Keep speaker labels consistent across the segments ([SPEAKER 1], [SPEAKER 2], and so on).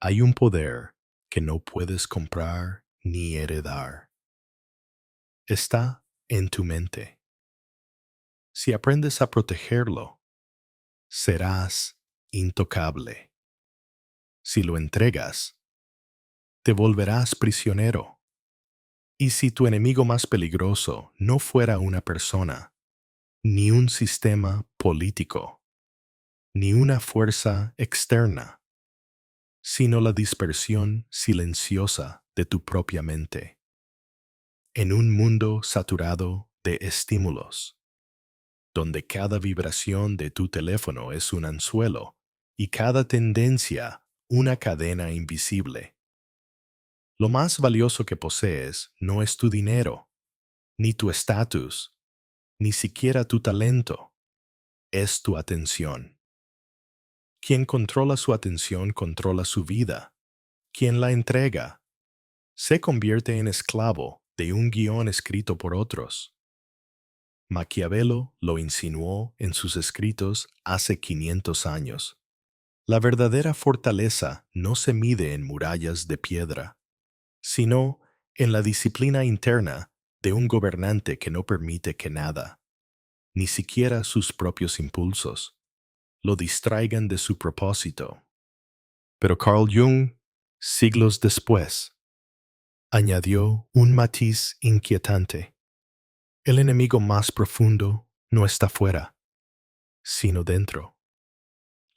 [SPEAKER 1] Hay un poder que no puedes comprar ni heredar. Está en tu mente. Si aprendes a protegerlo, serás intocable. Si lo entregas, te volverás prisionero. Y si tu enemigo más peligroso no fuera una persona, ni un sistema político, ni una fuerza externa, sino la dispersión silenciosa de tu propia mente, en un mundo saturado de estímulos, donde cada vibración de tu teléfono es un anzuelo y cada tendencia una cadena invisible. Lo más valioso que posees no es tu dinero, ni tu estatus, ni siquiera tu talento, es tu atención. Quien controla su atención controla su vida. Quien la entrega se convierte en esclavo de un guión escrito por otros. Maquiavelo lo insinuó en sus escritos hace 500 años. La verdadera fortaleza no se mide en murallas de piedra, sino en la disciplina interna de un gobernante que no permite que nada, ni siquiera sus propios impulsos, lo distraigan de su propósito. Pero Carl Jung, siglos después, añadió un matiz inquietante. El enemigo más profundo no está fuera, sino dentro.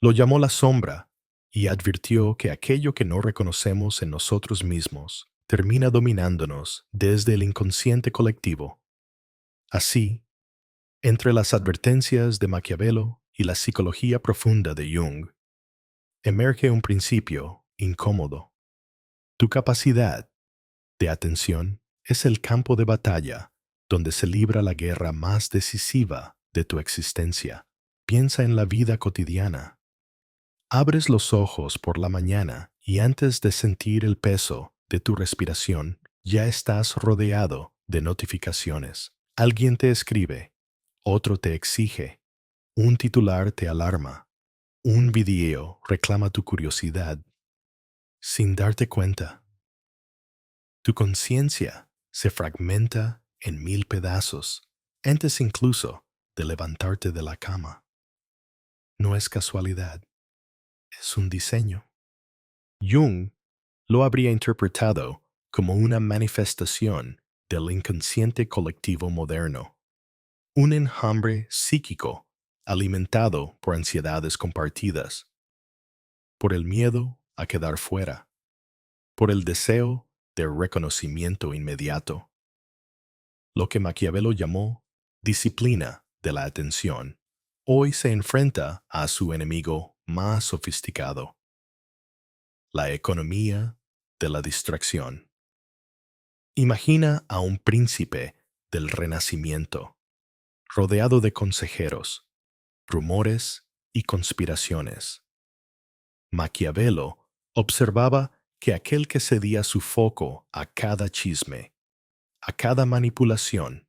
[SPEAKER 1] Lo llamó la sombra y advirtió que aquello que no reconocemos en nosotros mismos termina dominándonos desde el inconsciente colectivo. Así, entre las advertencias de Maquiavelo y la psicología profunda de Jung, emerge un principio incómodo. Tu capacidad de atención es el campo de batalla donde se libra la guerra más decisiva de tu existencia. Piensa en la vida cotidiana. Abres los ojos por la mañana y antes de sentir el peso de tu respiración, ya estás rodeado de notificaciones. Alguien te escribe, otro te exige, un titular te alarma, un video reclama tu curiosidad. Sin darte cuenta, tu conciencia se fragmenta en 1000 pedazos antes incluso de levantarte de la cama. No es casualidad, es un diseño. Jung lo habría interpretado como una manifestación del inconsciente colectivo moderno, un enjambre psíquico alimentado por ansiedades compartidas, por el miedo a quedar fuera, por el deseo de reconocimiento inmediato. Lo que Maquiavelo llamó disciplina de la atención, hoy se enfrenta a su enemigo más sofisticado, la economía de la distracción. Imagina a un príncipe del Renacimiento, rodeado de consejeros, rumores y conspiraciones. Maquiavelo observaba que aquel que cedía su foco a cada chisme, a cada manipulación,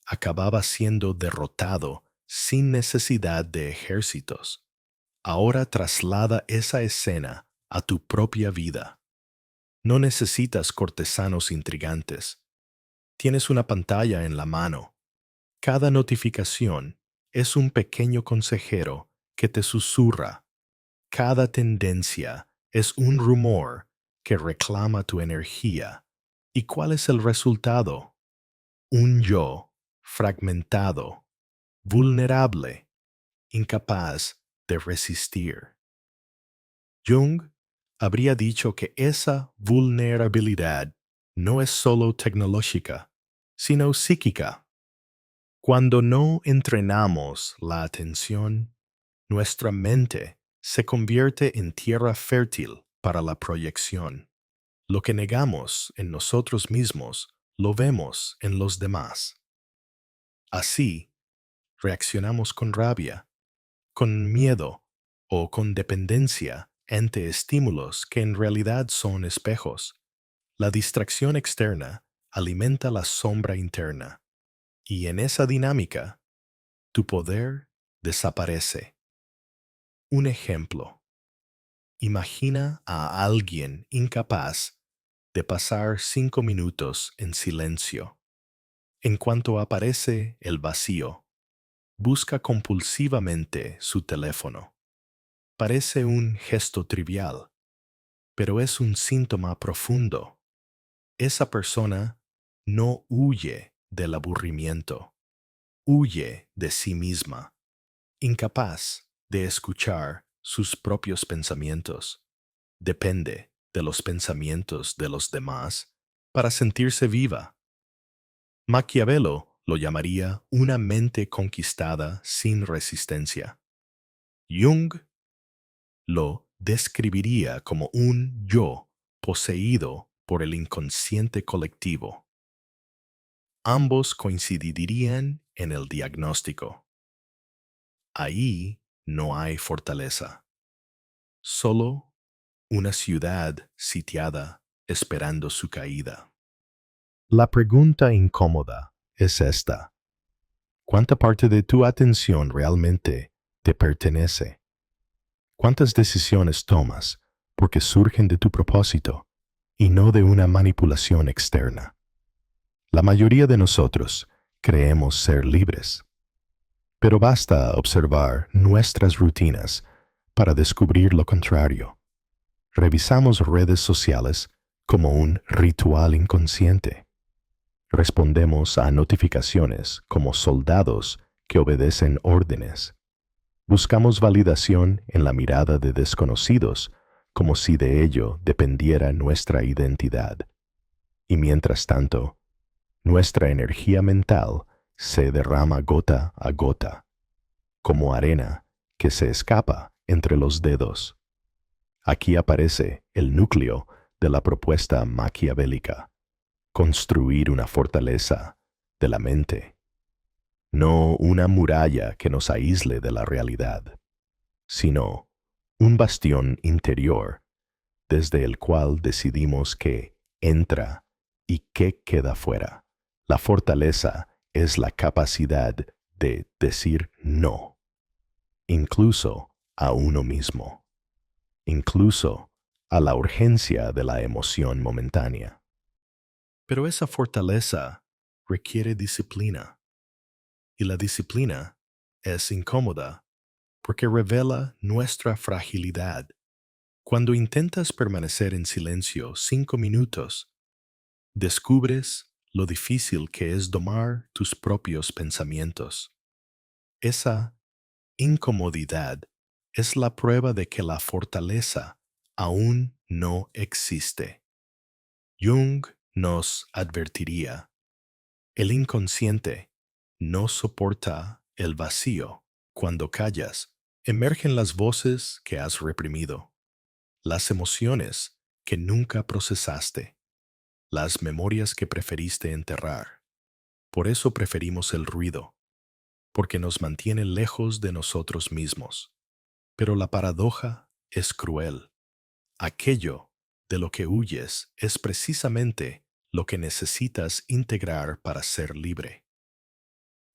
[SPEAKER 1] acababa siendo derrotado sin necesidad de ejércitos. Ahora traslada esa escena a tu propia vida. No necesitas cortesanos intrigantes. Tienes una pantalla en la mano. Cada notificación es un pequeño consejero que te susurra. Cada tendencia es un rumor que reclama tu energía. ¿Y cuál es el resultado? Un yo fragmentado, vulnerable, incapaz de resistir. Jung habría dicho que esa vulnerabilidad no es solo tecnológica, sino psíquica. Cuando no entrenamos la atención, nuestra mente se convierte en tierra fértil para la proyección. Lo que negamos en nosotros mismos, lo vemos en los demás. Así, reaccionamos con rabia, con miedo o con dependencia ante estímulos que en realidad son espejos. La distracción externa alimenta la sombra interna, y en esa dinámica, tu poder desaparece. Un ejemplo. Imagina a alguien incapaz de pasar 5 minutos en silencio. En cuanto aparece el vacío, busca compulsivamente su teléfono. Parece un gesto trivial, pero es un síntoma profundo. Esa persona no huye del aburrimiento, huye de sí misma, incapaz de escuchar sus propios pensamientos. Depende de los pensamientos de los demás para sentirse viva. Maquiavelo lo llamaría una mente conquistada sin resistencia. Jung lo describiría como un yo poseído por el inconsciente colectivo. Ambos coincidirían en el diagnóstico. Ahí no hay fortaleza, solo una ciudad sitiada esperando su caída. La pregunta incómoda es esta: ¿cuánta parte de tu atención realmente te pertenece? ¿Cuántas decisiones tomas porque surgen de tu propósito y no de una manipulación externa? La mayoría de nosotros creemos ser libres, pero basta observar nuestras rutinas para descubrir lo contrario. Revisamos redes sociales como un ritual inconsciente. Respondemos a notificaciones como soldados que obedecen órdenes. Buscamos validación en la mirada de desconocidos, como si de ello dependiera nuestra identidad. Y mientras tanto, nuestra energía mental se derrama gota a gota, como arena que se escapa entre los dedos. Aquí aparece el núcleo de la propuesta maquiavélica: construir una fortaleza de la mente, no una muralla que nos aísle de la realidad, sino un bastión interior desde el cual decidimos qué entra y qué queda fuera. La fortaleza es la capacidad de decir no, incluso a uno mismo, incluso a la urgencia de la emoción momentánea. Pero esa fortaleza requiere disciplina, y la disciplina es incómoda porque revela nuestra fragilidad. Cuando intentas permanecer en silencio 5 minutos, descubres lo difícil que es domar tus propios pensamientos. Esa incomodidad es la prueba de que la fortaleza aún no existe. Jung nos advertiría: el inconsciente no soporta el vacío. Cuando callas, emergen las voces que has reprimido, las emociones que nunca procesaste, las memorias que preferiste enterrar. Por eso preferimos el ruido, porque nos mantiene lejos de nosotros mismos. Pero la paradoja es cruel. Aquello de lo que huyes es precisamente lo que necesitas integrar para ser libre.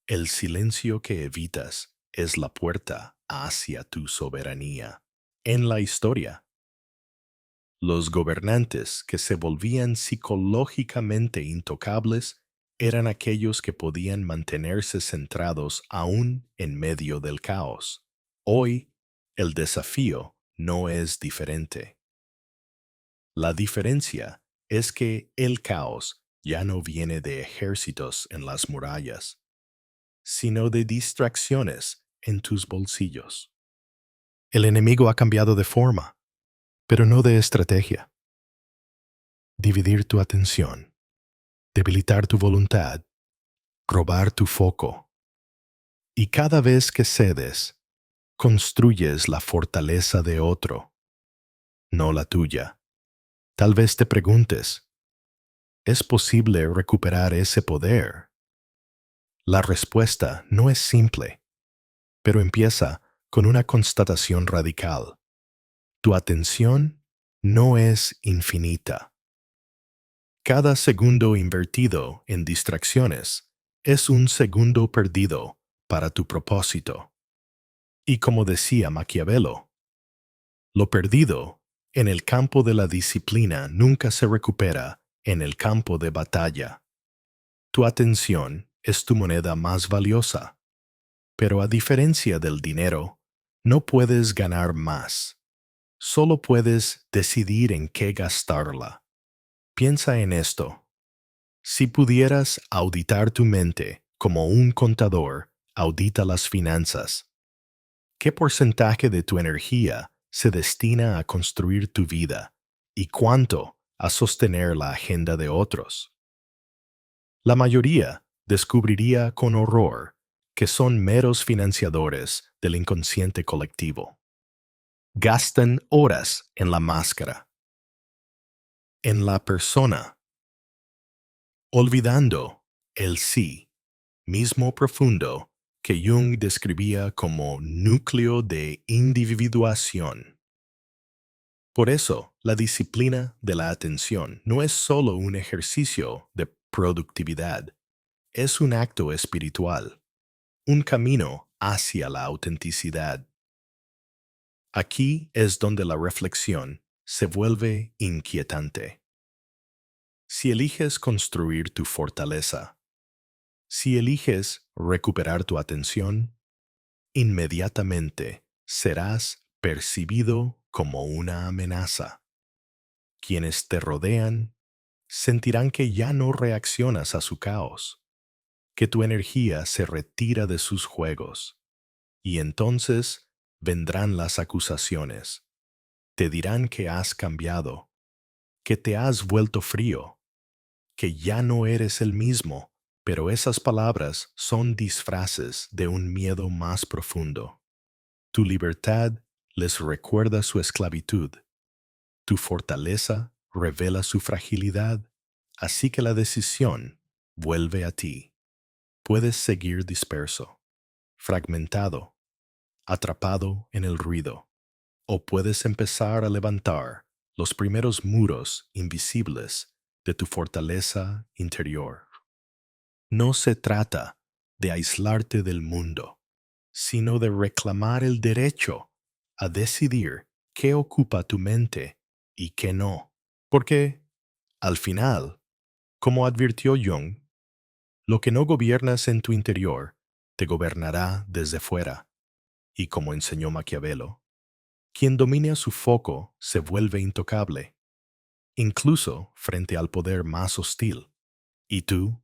[SPEAKER 1] El silencio que evitas es la puerta hacia tu soberanía. En la historia, los gobernantes que se volvían psicológicamente intocables eran aquellos que podían mantenerse centrados aún en medio del caos. Hoy, el desafío no es diferente. La diferencia es que el caos ya no viene de ejércitos en las murallas, sino de distracciones en tus bolsillos. El enemigo ha cambiado de forma, pero no de estrategia. Dividir tu atención, debilitar tu voluntad, robar tu foco. Y cada vez que cedes, construyes la fortaleza de otro, no la tuya. Tal vez te preguntes: ¿es posible recuperar ese poder? La respuesta no es simple, pero empieza con una constatación radical. Tu atención no es infinita. Cada segundo invertido en distracciones es un segundo perdido para tu propósito. Y como decía Maquiavelo, Lo perdido en el campo de la disciplina nunca se recupera en el campo de batalla. Tu atención es tu moneda más valiosa, pero a diferencia del dinero, no puedes ganar más. Solo puedes decidir en qué gastarla. Piensa en esto. Si pudieras auditar tu mente como un contador audita las finanzas, ¿qué porcentaje de tu energía se destina a construir tu vida y cuánto a sostener la agenda de otros? La mayoría descubriría con horror que son meros financiadores del inconsciente colectivo. Gastan horas en la máscara, en la persona, olvidando el sí, mismo profundo que Jung describía como núcleo de individuación. Por eso, la disciplina de la atención no es solo un ejercicio de productividad, es un acto espiritual, un camino hacia la autenticidad. Aquí es donde la reflexión se vuelve inquietante. Si eliges construir tu fortaleza, si eliges recuperar tu atención, inmediatamente serás percibido como una amenaza. Quienes te rodean sentirán que ya no reaccionas a su caos, que tu energía se retira de sus juegos, y entonces vendrán las acusaciones. Te dirán que has cambiado, que te has vuelto frío, que ya no eres el mismo, pero esas palabras son disfraces de un miedo más profundo. Tu libertad les recuerda su esclavitud. Tu fortaleza revela su fragilidad, así que la decisión vuelve a ti. Puedes seguir disperso, fragmentado, atrapado en el ruido, o puedes empezar a levantar los primeros muros invisibles de tu fortaleza interior. No se trata de aislarte del mundo, sino de reclamar el derecho a decidir qué ocupa tu mente y qué no. Porque, al final, como advirtió Jung, lo que no gobiernas en tu interior te gobernará desde fuera. Y como enseñó Maquiavelo, quien domina su foco se vuelve intocable, incluso frente al poder más hostil. ¿Y tú?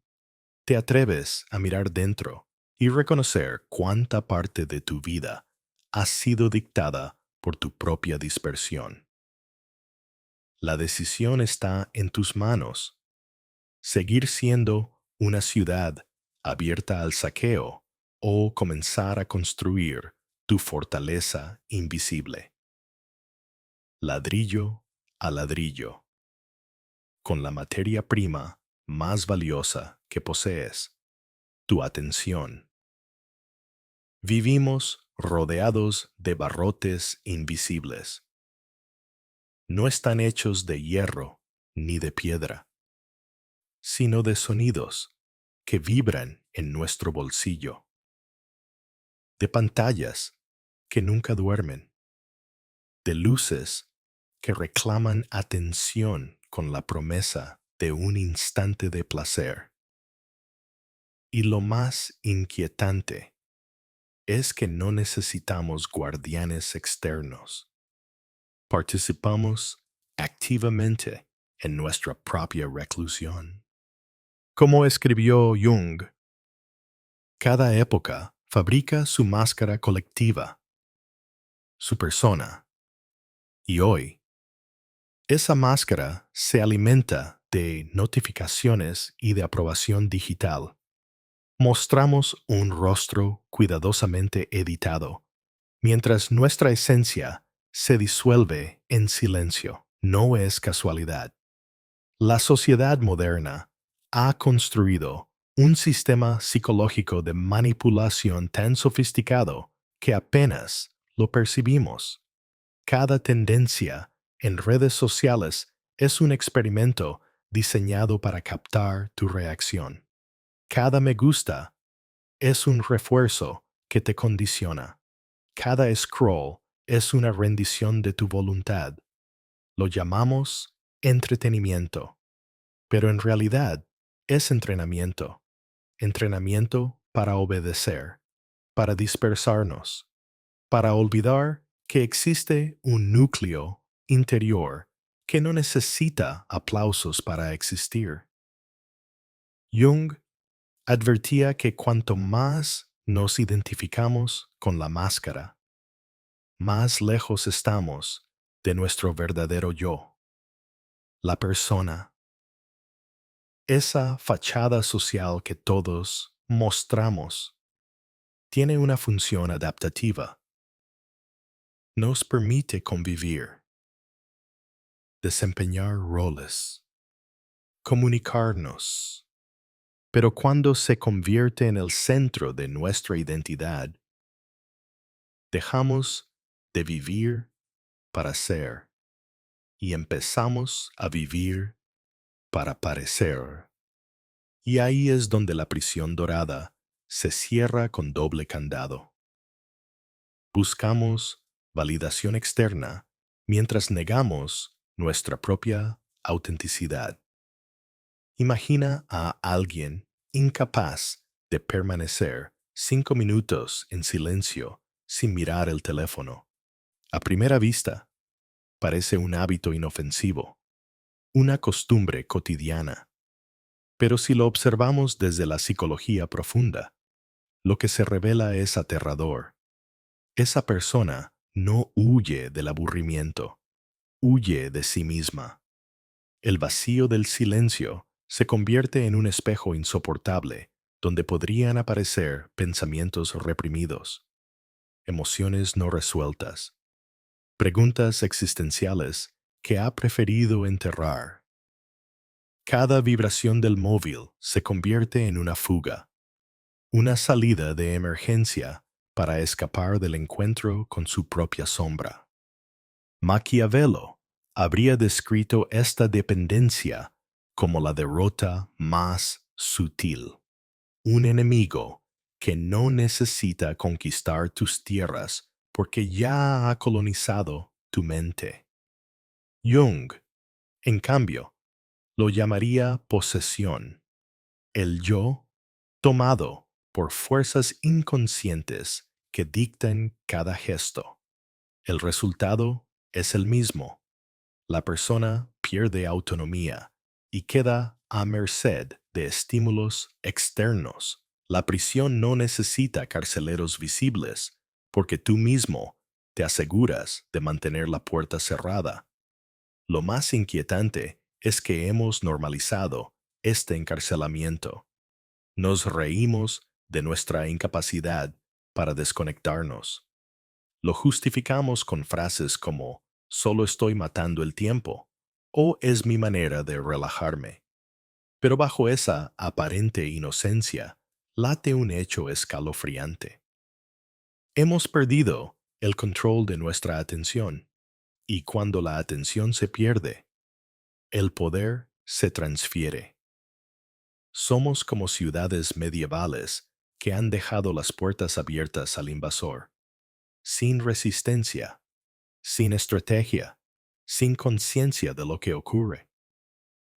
[SPEAKER 1] ¿Te atreves a mirar dentro y reconocer cuánta parte de tu vida ha sido dictada por tu propia dispersión? La decisión está en tus manos. Seguir siendo una ciudad abierta al saqueo o comenzar a construir tu fortaleza invisible. Ladrillo a ladrillo, con la materia prima más valiosa que posees, tu atención. Vivimos rodeados de barrotes invisibles. No están hechos de hierro ni de piedra, sino de sonidos que vibran en nuestro bolsillo, de pantallas que nunca duermen, de luces que reclaman atención con la promesa de un instante de placer. Y lo más inquietante es que no necesitamos guardianes externos. Participamos activamente en nuestra propia reclusión. Como escribió Jung, cada época fabrica su máscara colectiva, su persona, y hoy, esa máscara se alimenta de notificaciones y de aprobación digital. Mostramos un rostro cuidadosamente editado, mientras nuestra esencia se disuelve en silencio. No es casualidad. La sociedad moderna ha construido un sistema psicológico de manipulación tan sofisticado que apenas lo percibimos. Cada tendencia en redes sociales es un experimento diseñado para captar tu reacción. Cada me gusta es un refuerzo que te condiciona. Cada scroll es una rendición de tu voluntad. Lo llamamos entretenimiento, pero en realidad es entrenamiento. Entrenamiento para obedecer, para dispersarnos, para olvidar que existe un núcleo interior que no necesita aplausos para existir. Jung advertía que cuanto más nos identificamos con la máscara, más lejos estamos de nuestro verdadero yo, la persona, esa fachada social que todos mostramos. Tiene una función adaptativa. Nos permite convivir, desempeñar roles, comunicarnos. Pero cuando se convierte en el centro de nuestra identidad, dejamos de vivir para ser y empezamos a vivir para parecer. Y ahí es donde la prisión dorada se cierra con doble candado. Buscamos validación externa mientras negamos nuestra propia autenticidad. Imagina a alguien incapaz de permanecer 5 minutos en silencio sin mirar el teléfono. A primera vista, parece un hábito inofensivo, una costumbre cotidiana. Pero si lo observamos desde la psicología profunda, lo que se revela es aterrador. Esa persona no huye del aburrimiento, huye de sí misma. El vacío del silencio se convierte en un espejo insoportable donde podrían aparecer pensamientos reprimidos, emociones no resueltas, preguntas existenciales que ha preferido enterrar. Cada vibración del móvil se convierte en una fuga, una salida de emergencia para escapar del encuentro con su propia sombra. Maquiavelo habría descrito esta dependencia como la derrota más sutil. Un enemigo que no necesita conquistar tus tierras porque ya ha colonizado tu mente. Jung, en cambio, lo llamaría posesión. El yo tomado por fuerzas inconscientes que dictan cada gesto. El resultado es el mismo. La persona pierde autonomía y queda a merced de estímulos externos. La prisión no necesita carceleros visibles, porque tú mismo te aseguras de mantener la puerta cerrada. Lo más inquietante es que hemos normalizado este encarcelamiento. Nos reímos de nuestra incapacidad para desconectarnos. Lo justificamos con frases como solo estoy matando el tiempo o es mi manera de relajarme. Pero bajo esa aparente inocencia late un hecho escalofriante. Hemos perdido el control de nuestra atención y cuando la atención se pierde, el poder se transfiere. Somos como ciudades medievales que han dejado las puertas abiertas al invasor, sin resistencia, sin estrategia, sin conciencia de lo que ocurre.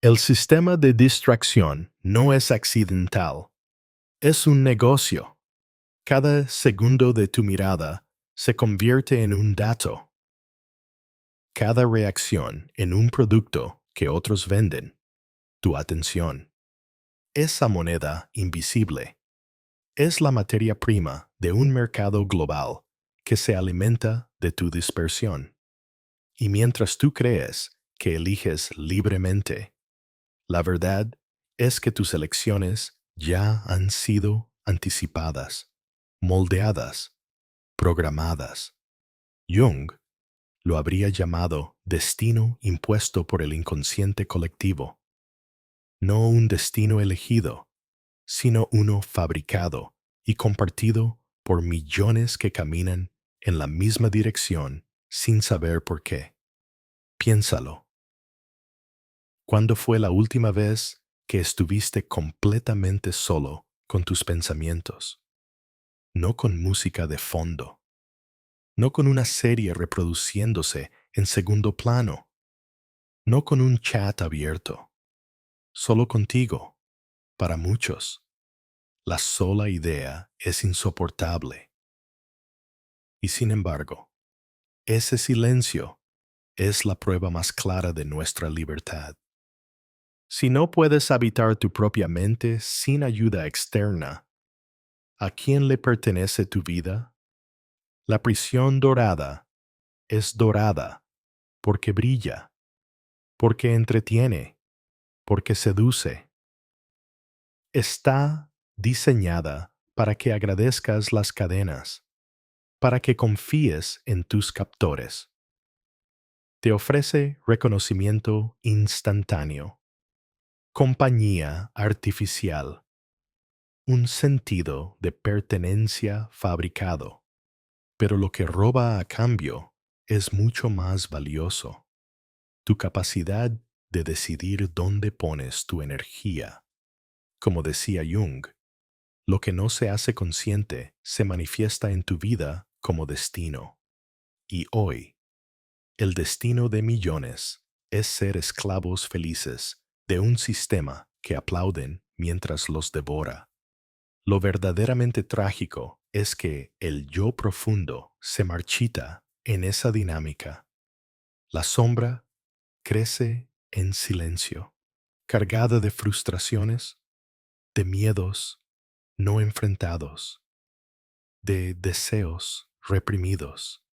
[SPEAKER 1] El sistema de distracción no es accidental, es un negocio. Cada segundo de tu mirada se convierte en un dato. Cada reacción en un producto que otros venden, tu atención. Esa moneda invisible es la materia prima de un mercado global que se alimenta de tu dispersión. Y mientras tú crees que eliges libremente, la verdad es que tus elecciones ya han sido anticipadas, moldeadas, programadas. Jung lo habría llamado destino impuesto por el inconsciente colectivo. No un destino elegido, sino uno fabricado y compartido por millones que caminan en la misma dirección sin saber por qué. Piénsalo. ¿Cuándo fue la última vez que estuviste completamente solo con tus pensamientos? No con música de fondo, no con una serie reproduciéndose en segundo plano, no con un chat abierto, solo contigo. Para muchos, la sola idea es insoportable. Y sin embargo, ese silencio es la prueba más clara de nuestra libertad. Si no puedes habitar tu propia mente sin ayuda externa, ¿a quién le pertenece tu vida? La prisión dorada es dorada porque brilla, porque entretiene, porque seduce. Está diseñada para que agradezcas las cadenas, para que confíes en tus captores. Te ofrece reconocimiento instantáneo, compañía artificial, un sentido de pertenencia fabricado. Pero lo que roba a cambio es mucho más valioso: tu capacidad de decidir dónde pones tu energía. Como decía Jung, lo que no se hace consciente se manifiesta en tu vida como destino. Y hoy, el destino de millones es ser esclavos felices de un sistema que aplauden mientras los devora. Lo verdaderamente trágico es que el yo profundo se marchita en esa dinámica. La sombra crece en silencio, cargada de frustraciones, de miedos no enfrentados, de deseos reprimidos.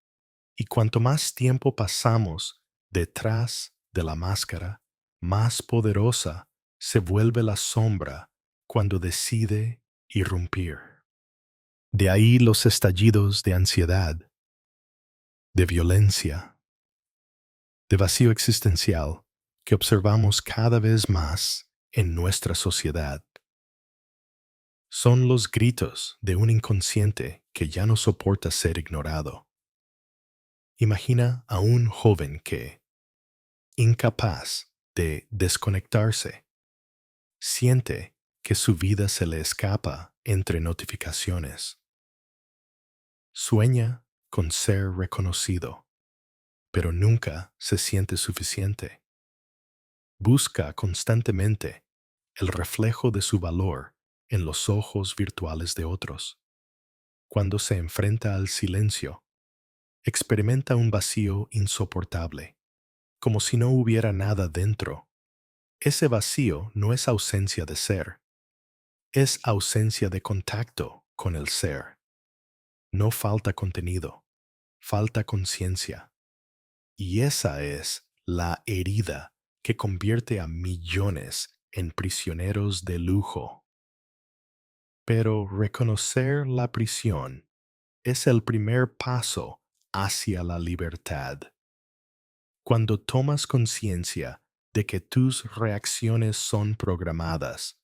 [SPEAKER 1] Y cuanto más tiempo pasamos detrás de la máscara, más poderosa se vuelve la sombra cuando decide irrumpir. De ahí los estallidos de ansiedad, de violencia, de vacío existencial que observamos cada vez más en nuestra sociedad. Son los gritos de un inconsciente que ya no soporta ser ignorado. Imagina a un joven que, incapaz de desconectarse, siente que su vida se le escapa entre notificaciones. Sueña con ser reconocido, pero nunca se siente suficiente. Busca constantemente el reflejo de su valor en los ojos virtuales de otros. Cuando se enfrenta al silencio, experimenta un vacío insoportable, como si no hubiera nada dentro. Ese vacío no es ausencia de ser, es ausencia de contacto con el ser. No falta contenido, falta conciencia. Y esa es la herida que convierte a millones en prisioneros de lujo. Pero reconocer la prisión es el primer paso hacia la libertad. Cuando tomas conciencia de que tus reacciones son programadas,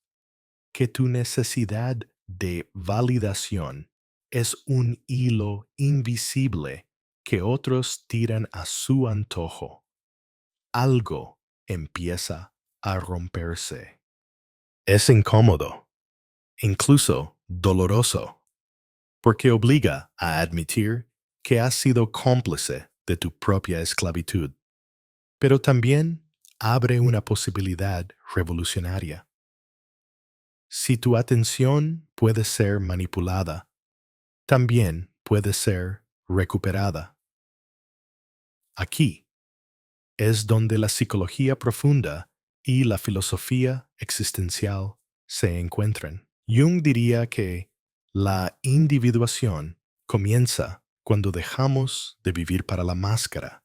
[SPEAKER 1] que tu necesidad de validación es un hilo invisible que otros tiran a su antojo, algo empieza a romperse. Es incómodo, incluso doloroso, porque obliga a admitir que has sido cómplice de tu propia esclavitud, pero también abre una posibilidad revolucionaria. Si tu atención puede ser manipulada, también puede ser recuperada. Aquí es donde la psicología profunda y la filosofía existencial se encuentran. Jung diría que la individuación comienza cuando dejamos de vivir para la máscara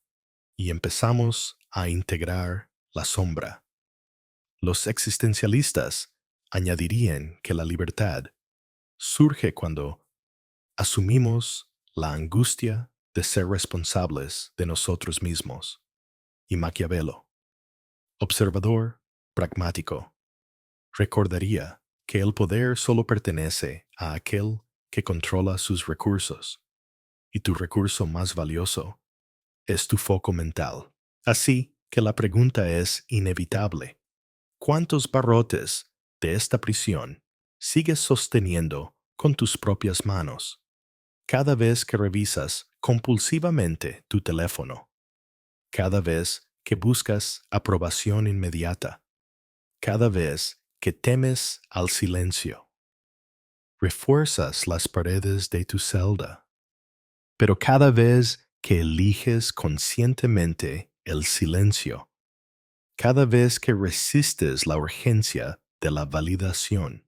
[SPEAKER 1] y empezamos a integrar la sombra. Los existencialistas añadirían que la libertad surge cuando asumimos la angustia de ser responsables de nosotros mismos. Y Maquiavelo, observador pragmático, recordaría que el poder solo pertenece a aquel que controla sus recursos, y tu recurso más valioso es tu foco mental. Así que la pregunta es inevitable: ¿cuántos barrotes de esta prisión sigues sosteniendo con tus propias manos? Cada vez que revisas compulsivamente tu teléfono, cada vez que buscas aprobación inmediata, cada vez que temes al silencio. Refuerzas las paredes de tu celda, pero cada vez que eliges conscientemente el silencio, cada vez que resistes la urgencia de la validación,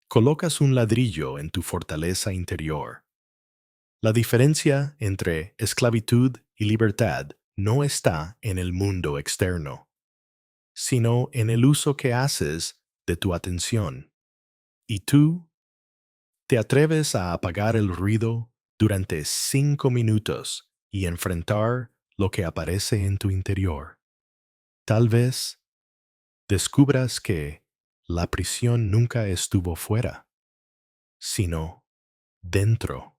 [SPEAKER 1] colocas un ladrillo en tu fortaleza interior. La diferencia entre esclavitud y libertad no está en el mundo externo, sino en el uso que haces de tu atención. ¿Y tú te atreves a apagar el ruido durante 5 minutos y enfrentar lo que aparece en tu interior? Tal vez descubras que la prisión nunca estuvo fuera, sino dentro.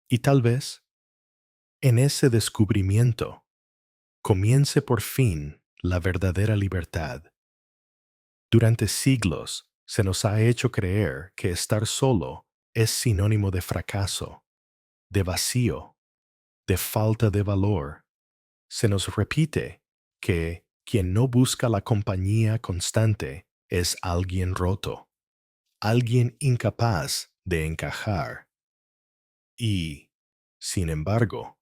[SPEAKER 1] Y tal vez en ese descubrimiento comience por fin la verdadera libertad. Durante siglos se nos ha hecho creer que estar solo es sinónimo de fracaso, de vacío, de falta de valor. Se nos repite que quien no busca la compañía constante es alguien roto, alguien incapaz de encajar. Y, sin embargo,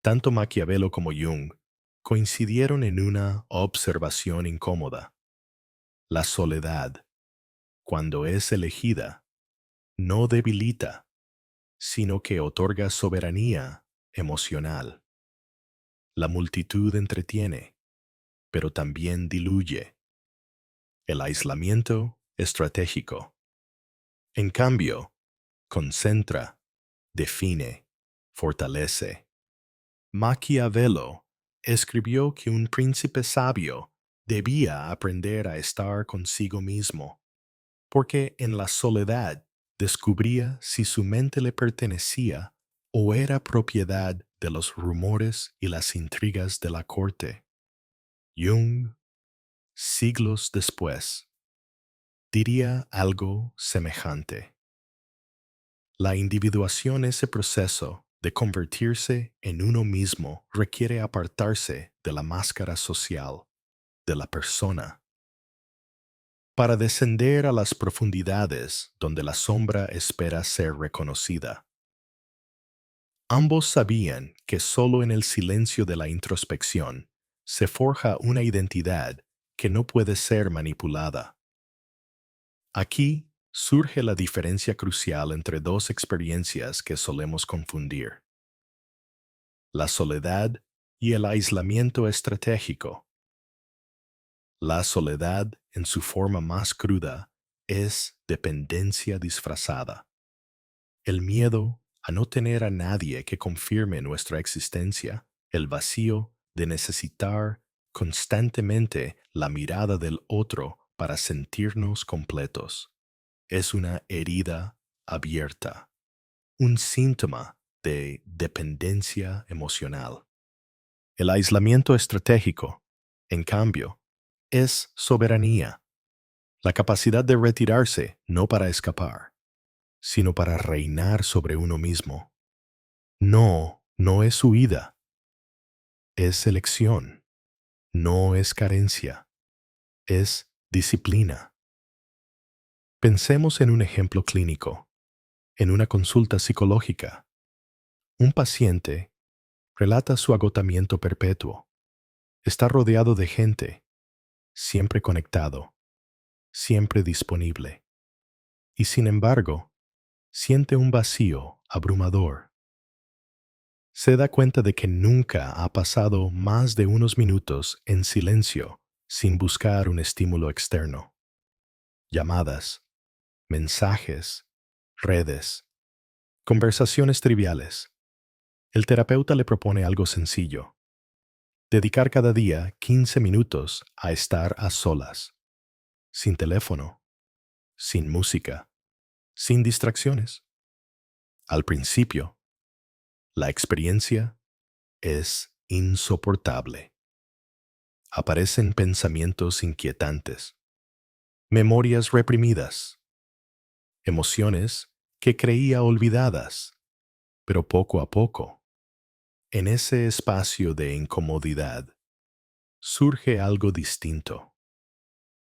[SPEAKER 1] tanto Maquiavelo como Jung coincidieron en una observación incómoda. La soledad, cuando es elegida, no debilita, sino que otorga soberanía emocional. La multitud entretiene, pero también diluye. El aislamiento estratégico, en cambio, concentra, define, fortalece. Maquiavelo escribió que un príncipe sabio debía aprender a estar consigo mismo, porque en la soledad descubría si su mente le pertenecía o era propiedad de los rumores y las intrigas de la corte. Jung, siglos después, diría algo semejante. La individuación, ese proceso de convertirse en uno mismo, requiere apartarse de la máscara social, de la persona, para descender a las profundidades donde la sombra espera ser reconocida. Ambos sabían que solo en el silencio de la introspección se forja una identidad que no puede ser manipulada. Aquí surge la diferencia crucial entre dos experiencias que solemos confundir: la soledad y el aislamiento estratégico. La soledad, en su forma más cruda, es dependencia disfrazada. El miedo a no tener a nadie que confirme nuestra existencia, el vacío de necesitar constantemente la mirada del otro para sentirnos completos. Es una herida abierta, un síntoma de dependencia emocional. El aislamiento estratégico, en cambio, es soberanía, la capacidad de retirarse no para escapar, sino para reinar sobre uno mismo. No es huida, es elección, no es carencia, es disciplina. Pensemos en un ejemplo clínico, en una consulta psicológica. Un paciente relata su agotamiento perpetuo. Está rodeado de gente, siempre conectado, siempre disponible. Y sin embargo, siente un vacío abrumador. Se da cuenta de que nunca ha pasado más de unos minutos en silencio sin buscar un estímulo externo. Llamadas, mensajes, redes, conversaciones triviales. El terapeuta le propone algo sencillo: dedicar cada día 15 minutos a estar a solas, sin teléfono, sin música, sin distracciones. Al principio, la experiencia es insoportable. Aparecen pensamientos inquietantes, memorias reprimidas, emociones que creía olvidadas, pero poco a poco En ese espacio de incomodidad surge algo distinto,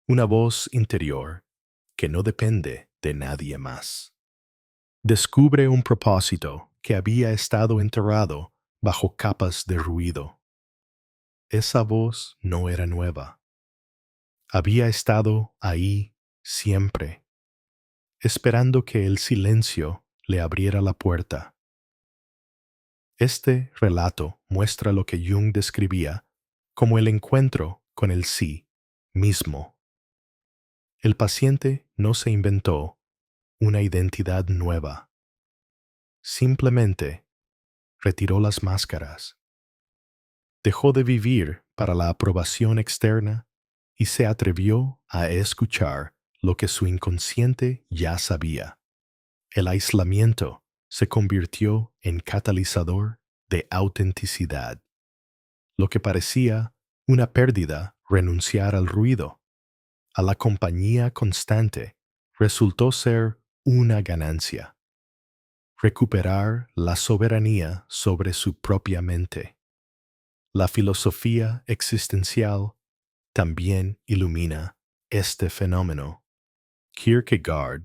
[SPEAKER 1] una voz interior que no depende de nadie más. Descubre un propósito que había estado enterrado bajo capas de ruido. Esa voz no era nueva. Había estado ahí siempre, esperando que el silencio le abriera la puerta. Este relato muestra lo que Jung describía como el encuentro con el sí mismo. El paciente no se inventó una identidad nueva. Simplemente retiró las máscaras. Dejó de vivir para la aprobación externa y se atrevió a escuchar lo que su inconsciente ya sabía. El aislamiento se convirtió en catalizador de autenticidad. Lo que parecía una pérdida, renunciar al ruido, a la compañía constante, resultó ser una ganancia. Recuperar la soberanía sobre su propia mente. La filosofía existencial también ilumina este fenómeno. Kierkegaard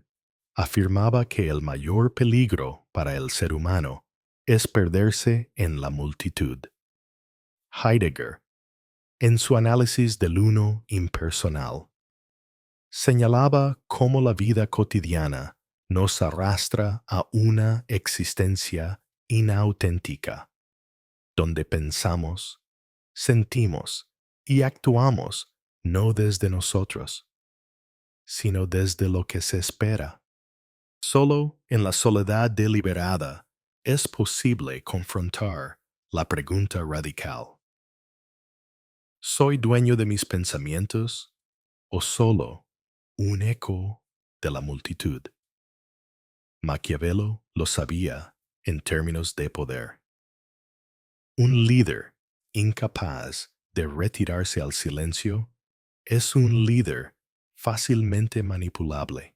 [SPEAKER 1] afirmaba que el mayor peligro para el ser humano es perderse en la multitud. Heidegger, en su análisis del uno impersonal, señalaba cómo la vida cotidiana nos arrastra a una existencia inauténtica, donde pensamos, sentimos y actuamos no desde nosotros, sino desde lo que se espera. Solo en la soledad deliberada es posible confrontar la pregunta radical. ¿Soy dueño de mis pensamientos o solo un eco de la multitud? Maquiavelo lo sabía en términos de poder. Un líder incapaz de retirarse al silencio es un líder fácilmente manipulable,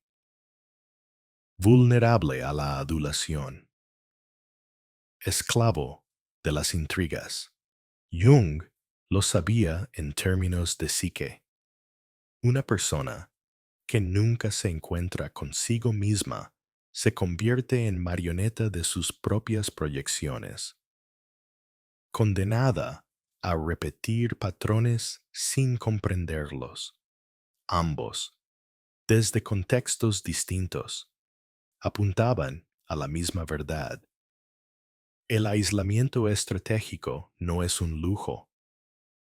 [SPEAKER 1] vulnerable a la adulación, esclavo de las intrigas. Jung lo sabía en términos de psique. Una persona que nunca se encuentra consigo misma se convierte en marioneta de sus propias proyecciones, condenada a repetir patrones sin comprenderlos. Ambos, desde contextos distintos, apuntaban a la misma verdad. El aislamiento estratégico no es un lujo,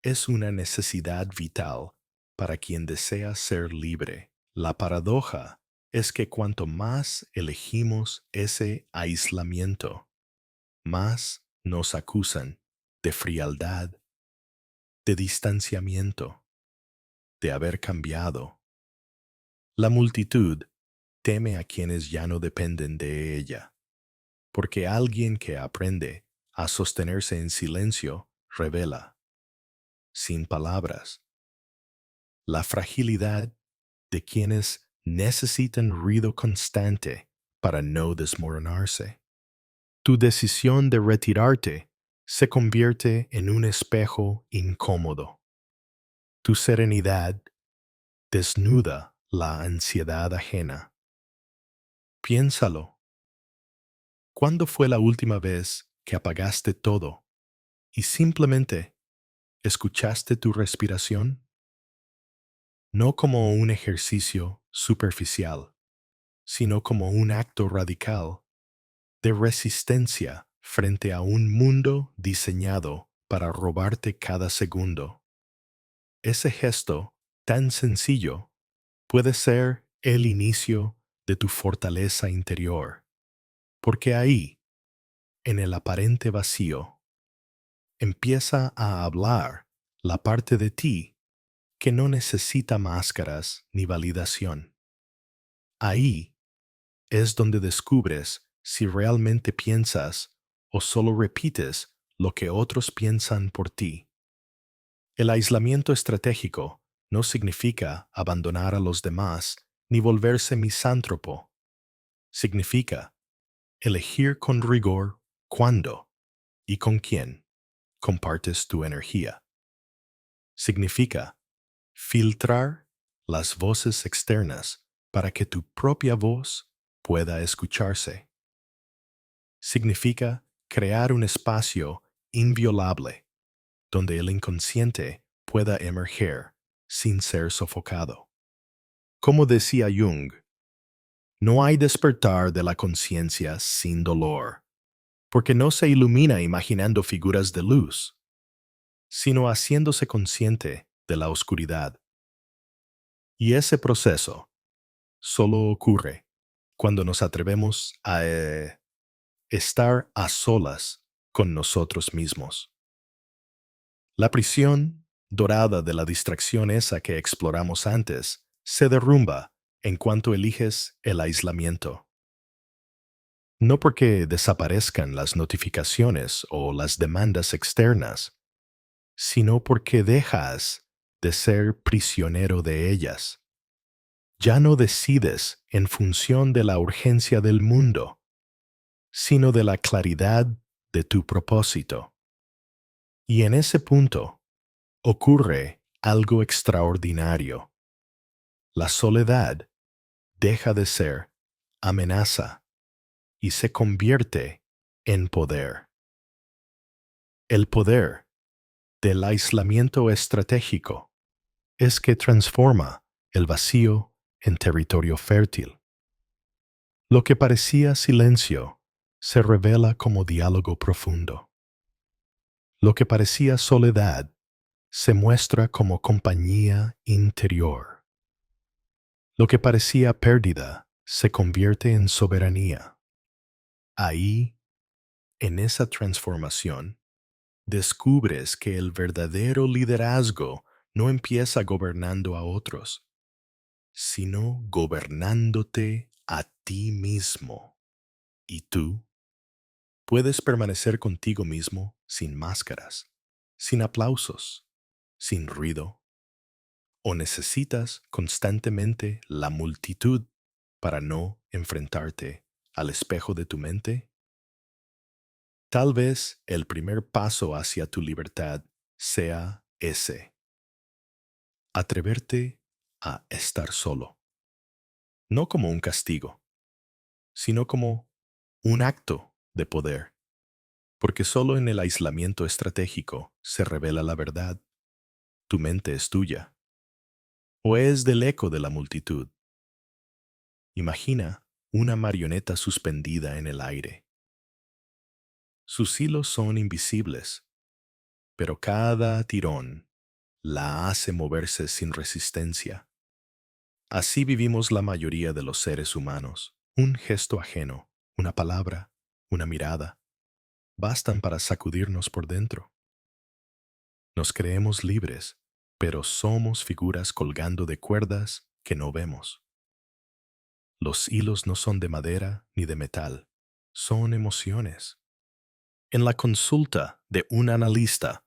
[SPEAKER 1] es una necesidad vital para quien desea ser libre. La paradoja es que cuanto más elegimos ese aislamiento, más nos acusan de frialdad, de distanciamiento, de haber cambiado. La multitud teme a quienes ya no dependen de ella, porque alguien que aprende a sostenerse en silencio revela, sin palabras, la fragilidad de quienes necesitan ruido constante para no desmoronarse. Tu decisión de retirarte se convierte en un espejo incómodo. Tu serenidad desnuda la ansiedad ajena. Piénsalo. ¿Cuándo fue la última vez que apagaste todo y simplemente escuchaste tu respiración? No como un ejercicio superficial, sino como un acto radical de resistencia frente a un mundo diseñado para robarte cada segundo. Ese gesto tan sencillo puede ser el inicio de tu fortaleza interior, porque ahí, en el aparente vacío, empieza a hablar la parte de ti que no necesita máscaras ni validación. Ahí es donde descubres si realmente piensas o solo repites lo que otros piensan por ti. El aislamiento estratégico no significa abandonar a los demás ni volverse misántropo. Significa elegir con rigor cuándo y con quién compartes tu energía. Significa filtrar las voces externas para que tu propia voz pueda escucharse. Significa crear un espacio inviolable donde el inconsciente pueda emerger sin ser sofocado. Como decía Jung, no hay despertar de la conciencia sin dolor, porque no se ilumina imaginando figuras de luz, sino haciéndose consciente de la oscuridad. Y ese proceso solo ocurre cuando nos atrevemos a estar a solas con nosotros mismos. La prisión dorada de la distracción esa que exploramos antes se derrumba en cuanto eliges el aislamiento. No porque desaparezcan las notificaciones o las demandas externas, sino porque dejas de ser prisionero de ellas. Ya no decides en función de la urgencia del mundo, sino de la claridad de tu propósito. Y en ese punto ocurre algo extraordinario. La soledad deja de ser amenaza y se convierte en poder. El poder del aislamiento estratégico es que transforma el vacío en territorio fértil. Lo que parecía silencio se revela como diálogo profundo. Lo que parecía soledad se muestra como compañía interior. Lo que parecía pérdida se convierte en soberanía. Ahí, en esa transformación, descubres que el verdadero liderazgo no empieza gobernando a otros, sino gobernándote a ti mismo. Y tú puedes permanecer contigo mismo sin máscaras, sin aplausos, sin ruido. ¿O necesitas constantemente la multitud para no enfrentarte al espejo de tu mente? Tal vez el primer paso hacia tu libertad sea ese: atreverte a estar solo, no como un castigo, sino como un acto de poder, porque solo en el aislamiento estratégico se revela la verdad. Tu mente es tuya, o es del eco de la multitud. Imagina una marioneta suspendida en el aire. Sus hilos son invisibles, pero cada tirón la hace moverse sin resistencia. Así vivimos la mayoría de los seres humanos. Un gesto ajeno, una palabra, una mirada, bastan para sacudirnos por dentro. Nos creemos libres, pero somos figuras colgando de cuerdas que no vemos. Los hilos no son de madera ni de metal, son emociones. En la consulta de un analista,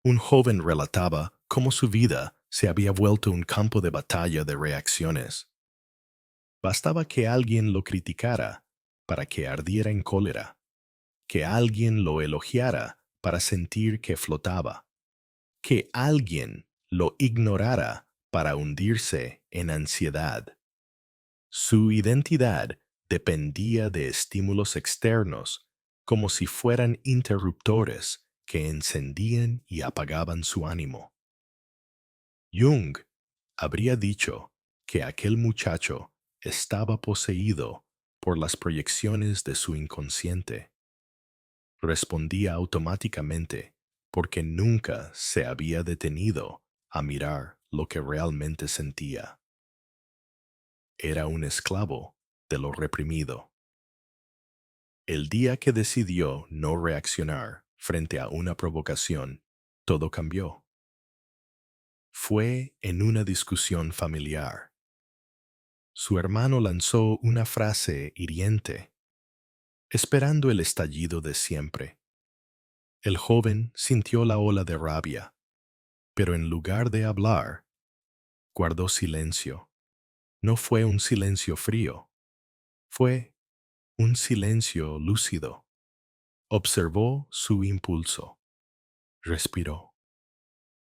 [SPEAKER 1] un joven relataba cómo su vida se había vuelto un campo de batalla de reacciones. Bastaba que alguien lo criticara para que ardiera en cólera, que alguien lo elogiara para sentir que flotaba, que alguien lo ignorara para hundirse en ansiedad. Su identidad dependía de estímulos externos, como si fueran interruptores que encendían y apagaban su ánimo. Jung habría dicho que aquel muchacho estaba poseído por las proyecciones de su inconsciente. Respondía automáticamente porque nunca se había detenido a mirar lo que realmente sentía. Era un esclavo de lo reprimido. El día que decidió no reaccionar frente a una provocación, todo cambió. Fue en una discusión familiar. Su hermano lanzó una frase hiriente, esperando el estallido de siempre. El joven sintió la ola de rabia, pero en lugar de hablar, guardó silencio. No fue un silencio frío, fue un silencio lúcido. Observó su impulso. respiró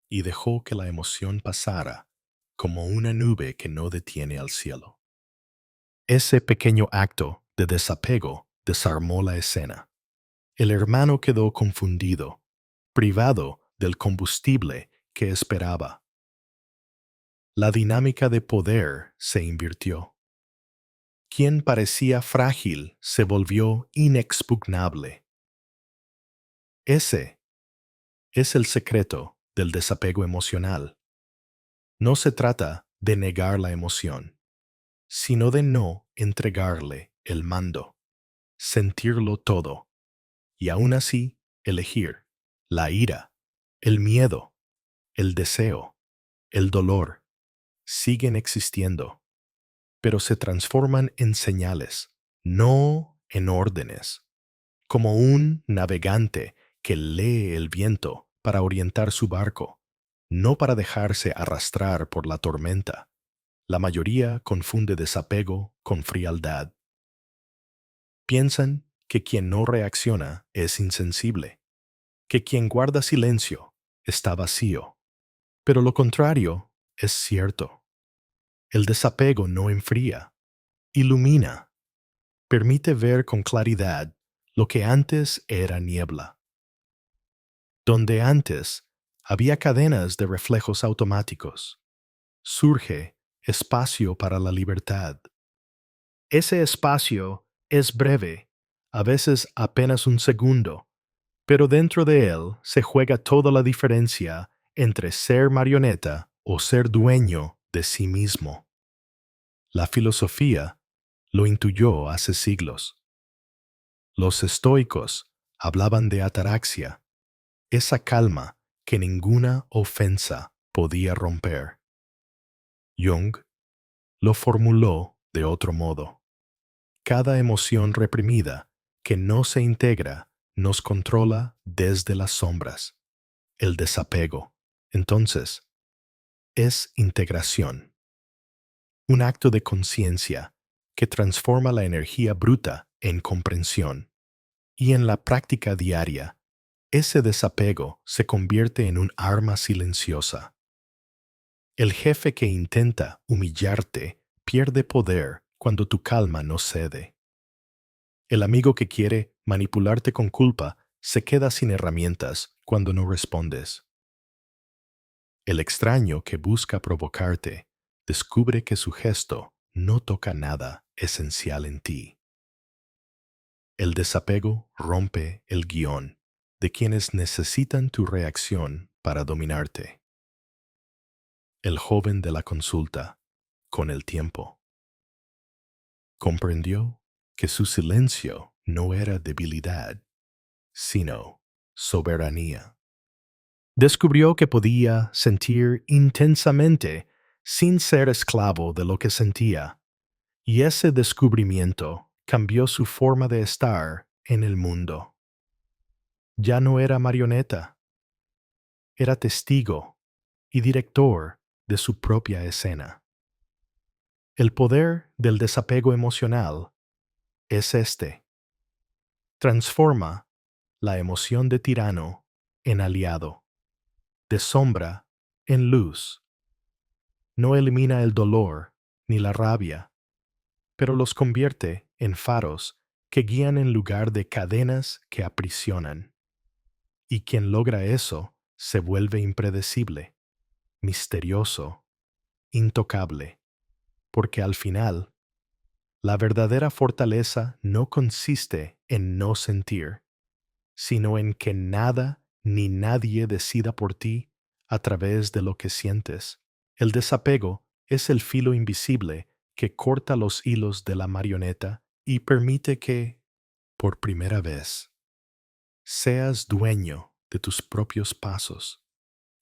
[SPEAKER 1] y dejó que la emoción pasara como una nube que no detiene al cielo. Ese pequeño acto de desapego desarmó la escena. El hermano quedó confundido, privado del combustible que esperaba. La dinámica de poder se invirtió. Quien parecía frágil se volvió inexpugnable. Ese es el secreto del desapego emocional. No se trata de negar la emoción, sino de no entregarle el mando, sentirlo todo, y aún así elegir. La ira, el miedo, el deseo, el dolor, siguen existiendo, pero se transforman en señales, no en órdenes, como un navegante que lee el viento para orientar su barco, no para dejarse arrastrar por la tormenta. La mayoría confunde desapego con frialdad. Piensan que quien no reacciona es insensible, que quien guarda silencio está vacío. Pero lo contrario es cierto. El desapego no enfría, ilumina, permite ver con claridad lo que antes era niebla. Donde antes había cadenas de reflejos automáticos, surge espacio para la libertad. Ese espacio es breve, a veces apenas un segundo, pero dentro de él se juega toda la diferencia entre ser marioneta o ser dueño de sí mismo. La filosofía lo intuyó hace siglos. Los estoicos hablaban de ataraxia, esa calma que ninguna ofensa podía romper. Jung lo formuló de otro modo. Cada emoción reprimida que no se integra nos controla desde las sombras. El desapego, entonces, es integración, un acto de conciencia que transforma la energía bruta en comprensión. Y en la práctica diaria, ese desapego se convierte en un arma silenciosa. El jefe que intenta humillarte pierde poder cuando tu calma no cede. El amigo que quiere manipularte con culpa se queda sin herramientas cuando no respondes. El extraño que busca provocarte descubre que su gesto no toca nada esencial en ti. El desapego rompe el guión de quienes necesitan tu reacción para dominarte. El joven de la consulta, con el tiempo, comprendió que su silencio no era debilidad, sino soberanía. Descubrió que podía sentir intensamente sin ser esclavo de lo que sentía, y ese descubrimiento cambió su forma de estar en el mundo. Ya no era marioneta, era testigo y director de su propia escena. El poder del desapego emocional es este. Transforma la emoción de tirano en aliado, de sombra en luz. No elimina el dolor ni la rabia, pero los convierte en faros que guían en lugar de cadenas que aprisionan. Y quien logra eso se vuelve impredecible, misterioso, intocable, porque al final, la verdadera fortaleza no consiste en no sentir, sino en que nada ni nadie decida por ti a través de lo que sientes. El desapego es el filo invisible que corta los hilos de la marioneta y permite que, por primera vez, seas dueño de tus propios pasos.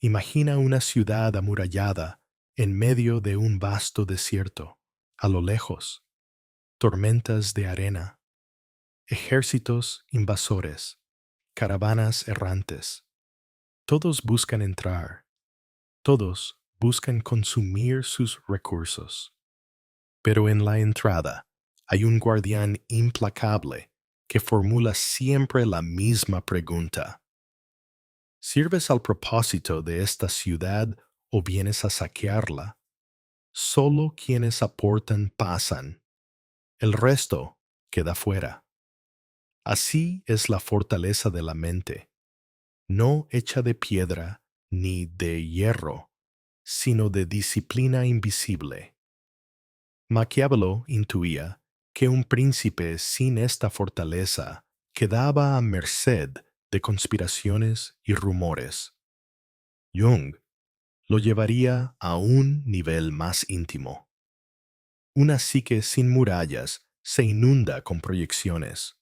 [SPEAKER 1] Imagina una ciudad amurallada en medio de un vasto desierto, a lo lejos, tormentas de arena, ejércitos invasores, caravanas errantes. Todos buscan entrar, todos buscan consumir sus recursos. Pero en la entrada hay un guardián implacable que formula siempre la misma pregunta. ¿Sirves al propósito de esta ciudad o vienes a saquearla? Solo quienes aportan pasan, el resto queda fuera. Así es la fortaleza de la mente, no hecha de piedra ni de hierro, sino de disciplina invisible. Maquiavelo intuía que un príncipe sin esta fortaleza quedaba a merced de conspiraciones y rumores. Jung lo llevaría a un nivel más íntimo. Una psique sin murallas se inunda con proyecciones,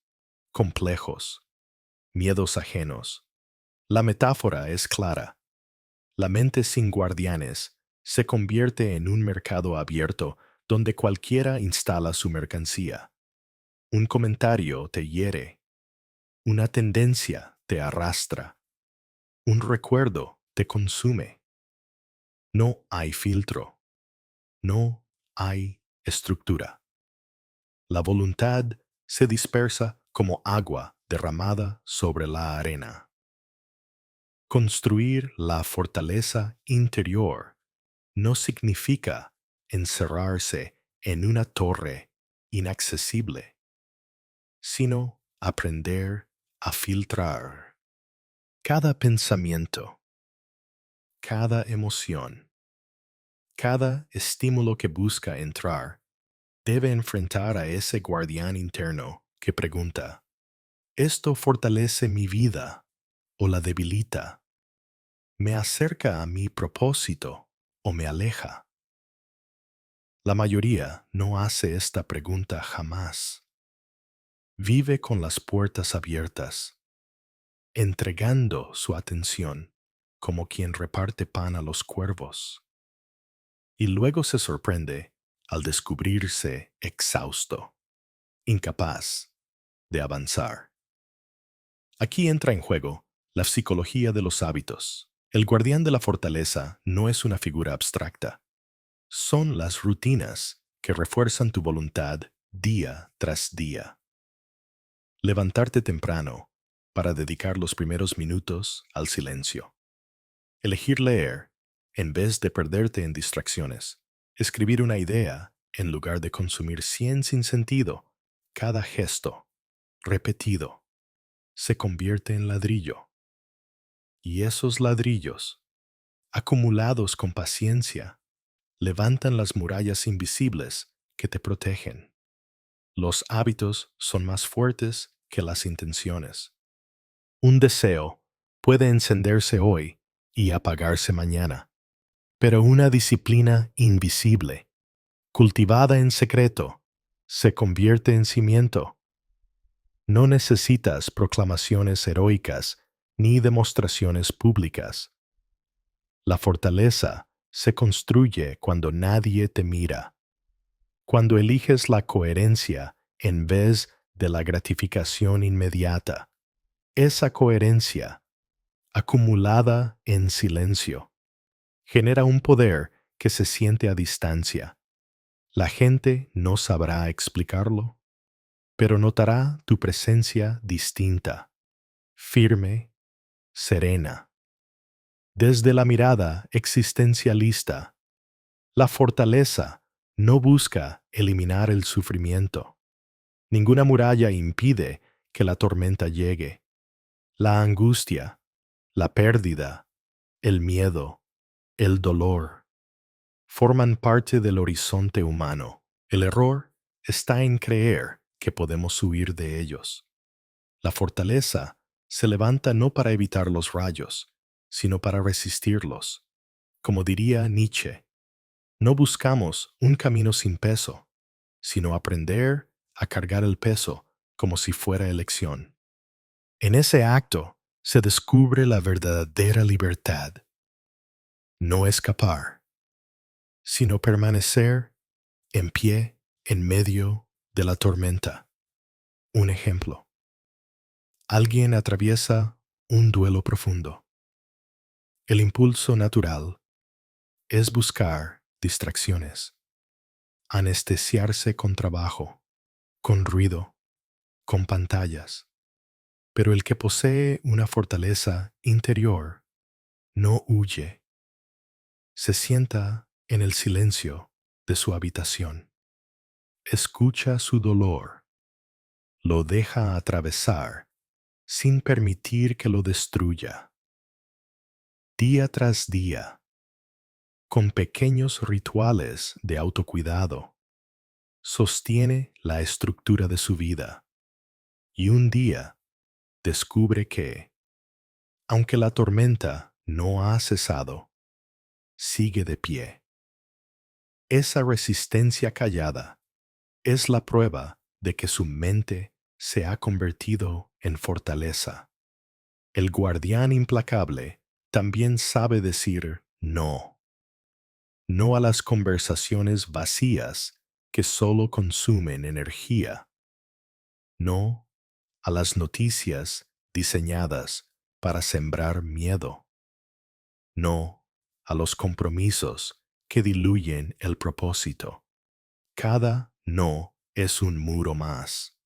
[SPEAKER 1] complejos, miedos ajenos. La metáfora es clara. La mente sin guardianes se convierte en un mercado abierto donde cualquiera instala su mercancía. Un comentario te hiere, una tendencia te arrastra, un recuerdo te consume. No hay filtro, no hay estructura. La voluntad se dispersa como agua derramada sobre la arena. Construir la fortaleza interior no significa encerrarse en una torre inaccesible, sino aprender a filtrar cada pensamiento, cada emoción, cada estímulo que busca entrar. Debe enfrentar a ese guardián interno que pregunta, ¿esto fortalece mi vida o la debilita? ¿Me acerca a mi propósito o me aleja? La mayoría no hace esta pregunta jamás. Vive con las puertas abiertas, entregando su atención como quien reparte pan a los cuervos. Y luego se sorprende al descubrirse exhausto, incapaz de avanzar. Aquí entra en juego la psicología de los hábitos. El guardián de la fortaleza no es una figura abstracta. Son las rutinas que refuerzan tu voluntad día tras día. Levantarte temprano para dedicar los primeros minutos al silencio. Elegir leer en vez de perderte en distracciones. Escribir una idea en lugar de consumir 100 sin sentido. Cada gesto, repetido, se convierte en ladrillo. Y esos ladrillos, acumulados con paciencia, levantan las murallas invisibles que te protegen. Los hábitos son más fuertes que las intenciones. Un deseo puede encenderse hoy y apagarse mañana, pero una disciplina invisible, cultivada en secreto, se convierte en cimiento. No necesitas proclamaciones heroicas ni demostraciones públicas. La fortaleza se construye cuando nadie te mira, cuando eliges la coherencia en vez de la gratificación inmediata. Esa coherencia, acumulada en silencio, genera un poder que se siente a distancia. La gente no sabrá explicarlo, pero notará tu presencia distinta, firme, serena. Desde la mirada existencialista, la fortaleza no busca eliminar el sufrimiento. Ninguna muralla impide que la tormenta llegue. La angustia, la pérdida, el miedo, el dolor, forman parte del horizonte humano. El error está en creer que podemos huir de ellos. La fortaleza se levanta no para evitar los rayos, sino para resistirlos. Como diría Nietzsche, no buscamos un camino sin peso, sino aprender a cargar el peso como si fuera elección. En ese acto se descubre la verdadera libertad. No escapar, sino permanecer en pie en medio de la tormenta. Un ejemplo. Alguien atraviesa un duelo profundo. El impulso natural es buscar distracciones, anestesiarse con trabajo, con ruido, con pantallas. Pero el que posee una fortaleza interior no huye, se sienta en el silencio de su habitación, escucha su dolor, lo deja atravesar sin permitir que lo destruya. Día tras día, con pequeños rituales de autocuidado, sostiene la estructura de su vida y un día descubre que, aunque la tormenta no ha cesado, sigue de pie. Esa resistencia callada es la prueba de que su mente se ha convertido en fortaleza. El guardián implacable también sabe decir no. No a las conversaciones vacías que solo consumen energía. No a las noticias diseñadas para sembrar miedo. No a los compromisos que diluyen el propósito. Cada no es un muro más.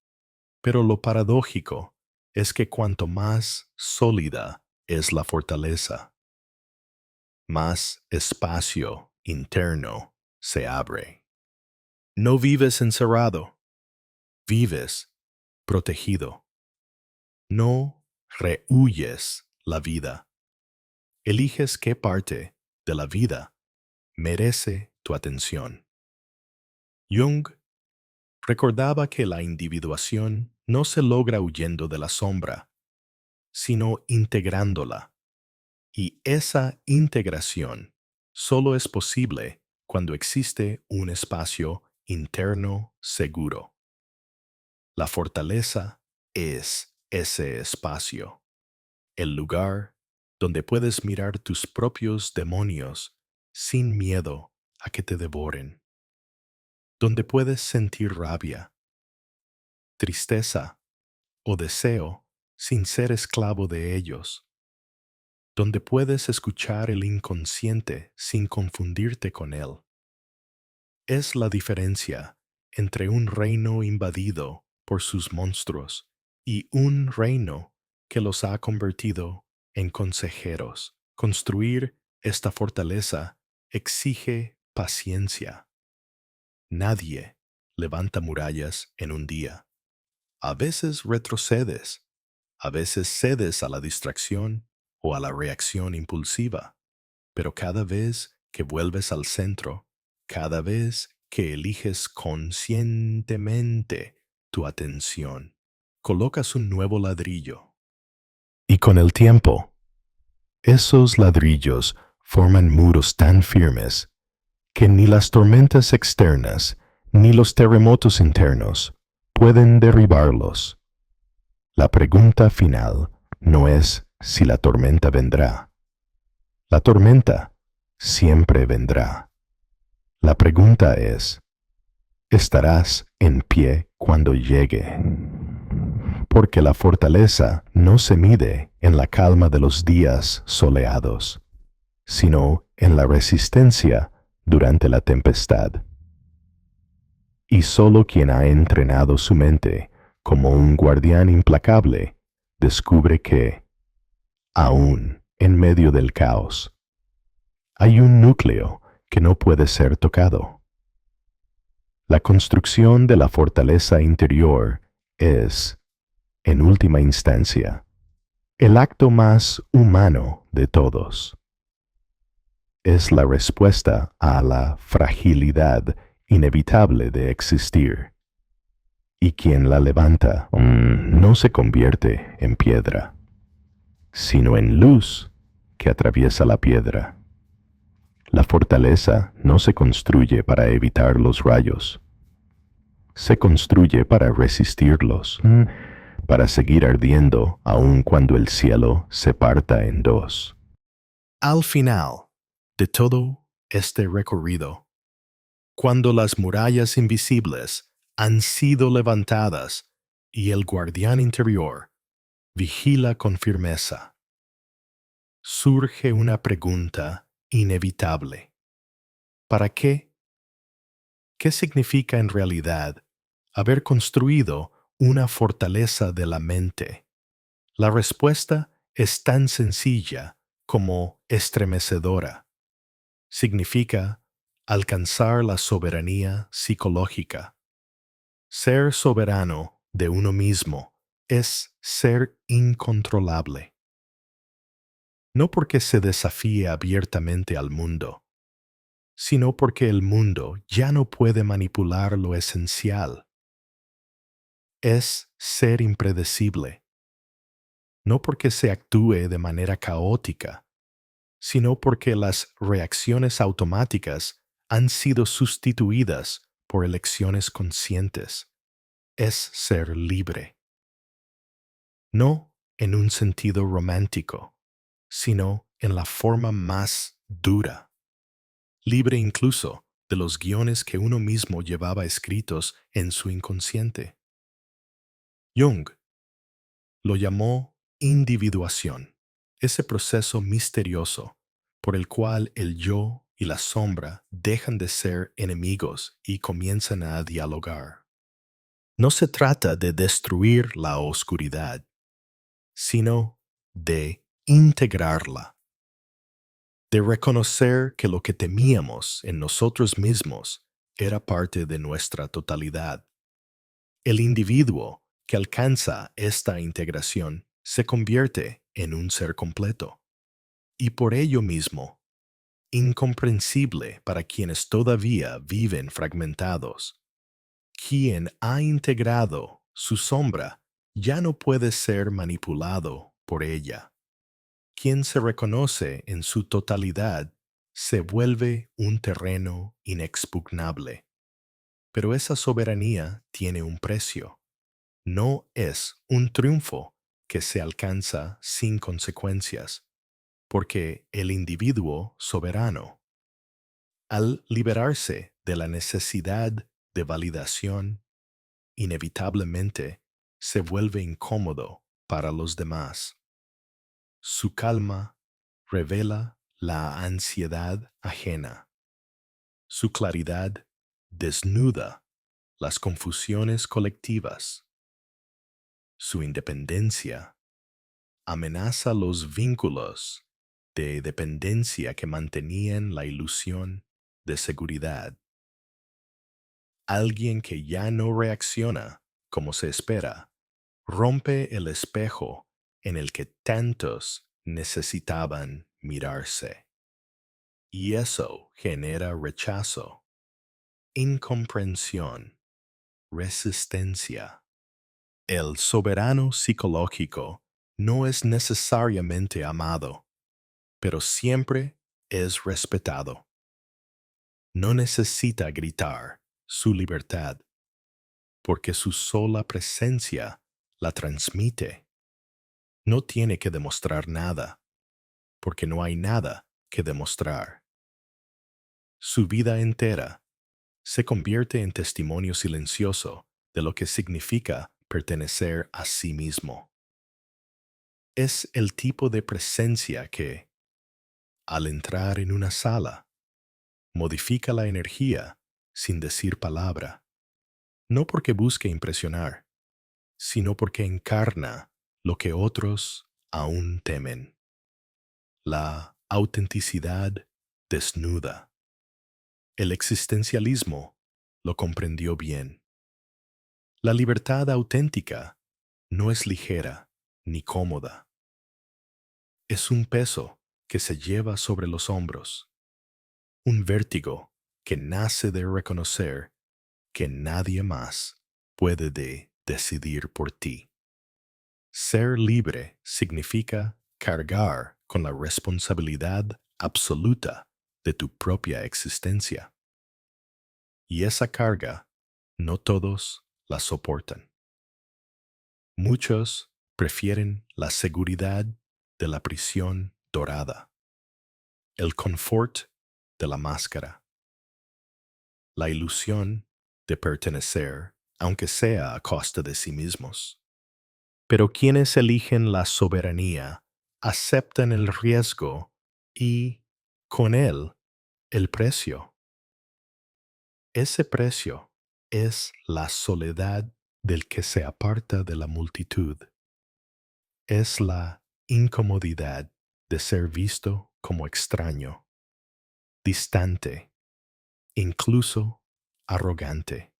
[SPEAKER 1] Pero lo paradójico es que cuanto más sólida es la fortaleza, más espacio interno se abre. No vives encerrado, vives protegido. No rehuyes la vida. Eliges qué parte de la vida merece tu atención. Jung recordaba que la individuación no se logra huyendo de la sombra, sino integrándola. Y esa integración solo es posible cuando existe un espacio interno seguro. La fortaleza es ese espacio, el lugar donde puedes mirar tus propios demonios sin miedo a que te devoren, donde puedes sentir rabia, tristeza o deseo sin ser esclavo de ellos, donde puedes escuchar el inconsciente sin confundirte con él. Es la diferencia entre un reino invadido por sus monstruos y un reino que los ha convertido en consejeros. Construir esta fortaleza exige paciencia. Nadie levanta murallas en un día. A veces retrocedes, a veces cedes a la distracción o a la reacción impulsiva, pero cada vez que vuelves al centro, cada vez que eliges conscientemente tu atención, colocas un nuevo ladrillo. Y con el tiempo, esos ladrillos forman muros tan firmes que ni las tormentas externas ni los terremotos internos pueden derribarlos. La pregunta final no es si la tormenta vendrá. La tormenta siempre vendrá. La pregunta es, ¿estarás en pie cuando llegue? Porque la fortaleza no se mide en la calma de los días soleados, sino en la resistencia durante la tempestad. Y solo quien ha entrenado su mente como un guardián implacable descubre que, aún en medio del caos, hay un núcleo que no puede ser tocado. La construcción de la fortaleza interior es, en última instancia, el acto más humano de todos. Es la respuesta a la fragilidad inevitable de existir. Y quien la levanta no se convierte en piedra, sino en luz que atraviesa la piedra. La fortaleza no se construye para evitar los rayos. Se construye para resistirlos, para seguir ardiendo aun cuando el cielo se parta en dos. Al final de todo este recorrido, cuando las murallas invisibles han sido levantadas y el guardián interior vigila con firmeza, surge una pregunta inevitable. ¿Para qué? ¿Qué significa en realidad haber construido una fortaleza de la mente? La respuesta es tan sencilla como estremecedora. Significa alcanzar la soberanía psicológica. Ser soberano de uno mismo es ser incontrolable. No porque se desafíe abiertamente al mundo, sino porque el mundo ya no puede manipular lo esencial. Es ser impredecible, no porque se actúe de manera caótica, sino porque las reacciones automáticas han sido sustituidas por elecciones conscientes. Es ser libre. No en un sentido romántico, sino en la forma más dura. Libre incluso de los guiones que uno mismo llevaba escritos en su inconsciente. Jung lo llamó individuación, ese proceso misterioso por el cual el yo y la sombra dejan de ser enemigos y comienzan a dialogar. No se trata de destruir la oscuridad, sino de integrarla, de reconocer que lo que temíamos en nosotros mismos era parte de nuestra totalidad. El individuo que alcanza esta integración se convierte en un ser completo y por ello mismo incomprensible para quienes todavía viven fragmentados. Quien ha integrado su sombra ya no puede ser manipulado por ella. Quien se reconoce en su totalidad se vuelve un terreno inexpugnable. Pero esa soberanía tiene un precio. No es un triunfo que se alcanza sin consecuencias, porque el individuo soberano, al liberarse de la necesidad de validación, inevitablemente se vuelve incómodo para los demás. Su calma revela la ansiedad ajena. Su claridad desnuda las confusiones colectivas. Su independencia amenaza los vínculos de dependencia que mantenían la ilusión de seguridad. Alguien que ya no reacciona como se espera, rompe el espejo en el que tantos necesitaban mirarse. Y eso genera rechazo, incomprensión, resistencia. El soberano psicológico no es necesariamente amado, pero siempre es respetado. No necesita gritar su libertad, porque su sola presencia la transmite. No tiene que demostrar nada, porque no hay nada que demostrar. Su vida entera se convierte en testimonio silencioso de lo que significa pertenecer a sí mismo. Es el tipo de presencia que, al entrar en una sala, modifica la energía sin decir palabra, no porque busque impresionar, sino porque encarna lo que otros aún temen: la autenticidad desnuda. El existencialismo lo comprendió bien. La libertad auténtica no es ligera ni cómoda. Es un peso que se lleva sobre los hombros, un vértigo que nace de reconocer que nadie más puede decidir por ti. Ser libre significa cargar con la responsabilidad absoluta de tu propia existencia. Y esa carga no todos la soportan. Muchos prefieren la seguridad de la prisión dorada, el confort de la máscara, la ilusión de pertenecer, aunque sea a costa de sí mismos. Pero quienes eligen la soberanía aceptan el riesgo y, con él, el precio. Ese precio es la soledad del que se aparta de la multitud. es la incomodidad de ser visto como extraño, distante, incluso arrogante.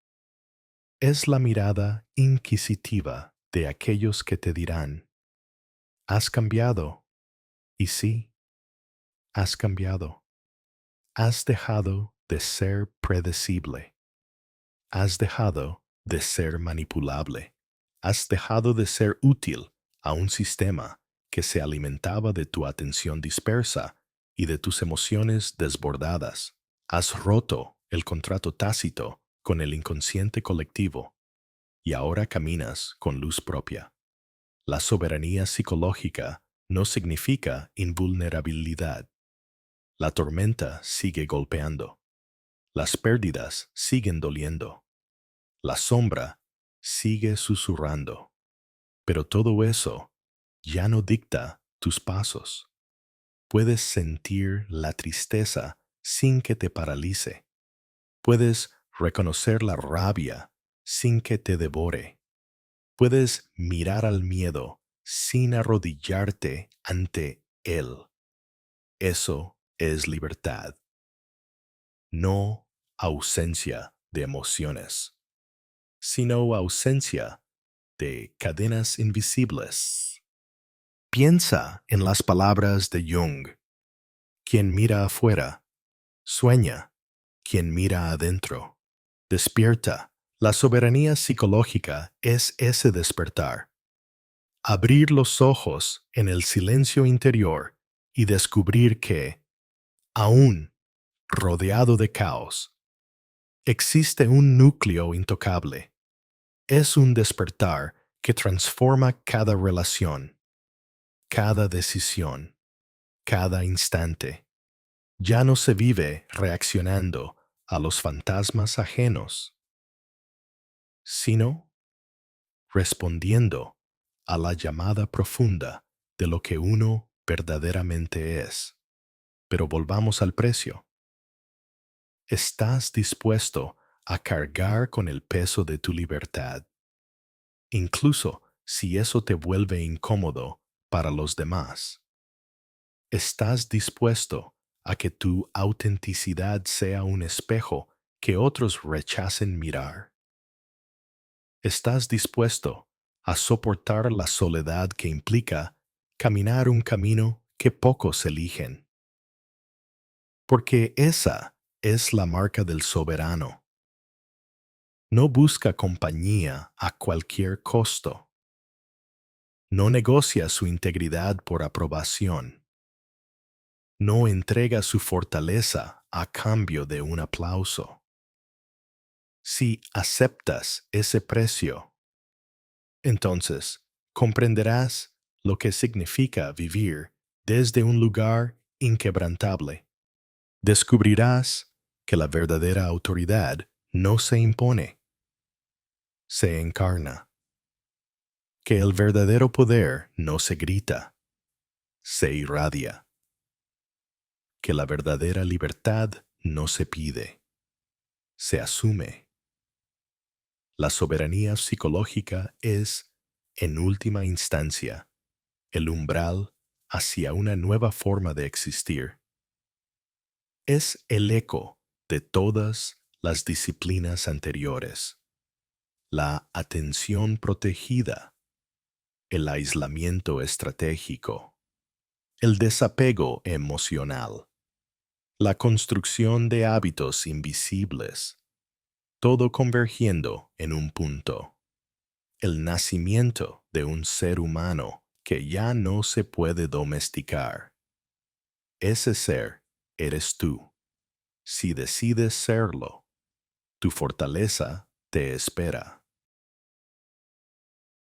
[SPEAKER 1] Es la mirada inquisitiva de aquellos que te dirán, has cambiado, y sí, has cambiado. Has dejado de ser predecible. Has dejado de ser manipulable. Has dejado de ser útil a un sistema que se alimentaba de tu atención dispersa y de tus emociones desbordadas. Has roto el contrato tácito con el inconsciente colectivo y ahora caminas con luz propia. La soberanía psicológica no significa invulnerabilidad. La tormenta sigue golpeando. Las pérdidas siguen doliendo. La sombra sigue susurrando. Pero todo eso ya no dicta tus pasos. Puedes sentir la tristeza sin que te paralice. Puedes reconocer la rabia sin que te devore. Puedes mirar al miedo sin arrodillarte ante él. Eso es libertad, no ausencia de emociones, sino ausencia de cadenas invisibles. Piensa en las palabras de Jung. Quien mira afuera, sueña. Quien mira adentro, despierta. La soberanía psicológica es ese despertar. Abrir los ojos en el silencio interior y descubrir que, aún rodeado de caos, existe un núcleo intocable. Es un despertar que transforma cada relación, cada decisión, cada instante. Ya no se vive reaccionando a los fantasmas ajenos, sino respondiendo a la llamada profunda de lo que uno verdaderamente es. Pero volvamos al precio. ¿Estás dispuesto a cargar con el peso de tu libertad, incluso si eso te vuelve incómodo para los demás? ¿Estás dispuesto a que tu autenticidad sea un espejo que otros rechacen mirar? ¿Estás dispuesto a soportar la soledad que implica caminar un camino que pocos eligen? Porque esa es la marca del soberano. No busca compañía a cualquier costo. No negocia su integridad por aprobación. No entrega su fortaleza a cambio de un aplauso. Si aceptas ese precio, entonces comprenderás lo que significa vivir desde un lugar inquebrantable. Descubrirás que la verdadera autoridad no se impone, se encarna. Que el verdadero poder no se grita, se irradia. Que la verdadera libertad no se pide, se asume. La soberanía psicológica es, en última instancia, el umbral hacia una nueva forma de existir. Es el eco de todas las disciplinas anteriores. La atención protegida, el aislamiento estratégico, el desapego emocional, la construcción de hábitos invisibles, todo convergiendo en un punto. El nacimiento de un ser humano que ya no se puede domesticar. Ese ser eres tú. Si decides serlo, tu fortaleza te espera.